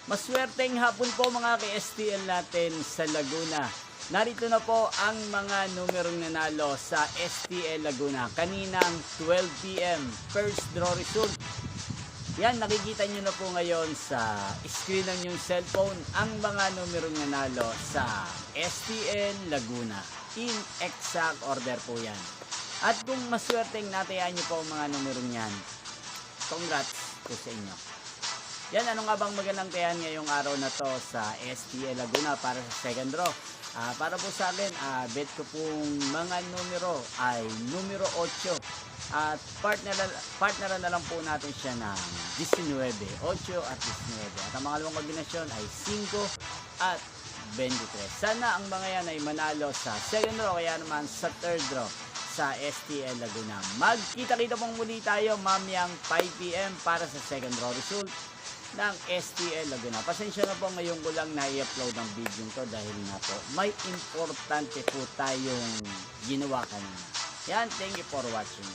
Maswerteng hapon po mga ka-STL natin sa Laguna. Narito na po ang mga numerong nanalo sa STL Laguna. Kaninang 12 PM, first draw result. Yan, nakikita nyo na po ngayon sa screen ng yung cellphone ang mga numerong nanalo sa STL Laguna. In exact order po yan. At kung maswerteng natayaan nyo po ang mga numerong yan, congrats po sa inyo. Yan, ano nga bang magandang tayan ngayong araw na to sa STL Laguna para sa second draw? Para po sa akin, bet ko pong mga numero ay numero 8 at partneran na lang po natin siya ng 19, 8 at 19. At ang mga dalawang kombinasyon ay 5 at 23. Sana ang mga yan ay manalo sa second draw, kaya naman sa third draw sa STL Laguna. Magkita-kita pong muli tayo mamayang 5 PM para sa second draw result ng STL Laguna. Pasensya na po, ngayon ko lang na-i-upload ang video to dahil nga po may importante po tayong ginawa kanina. Yan, thank you for watching.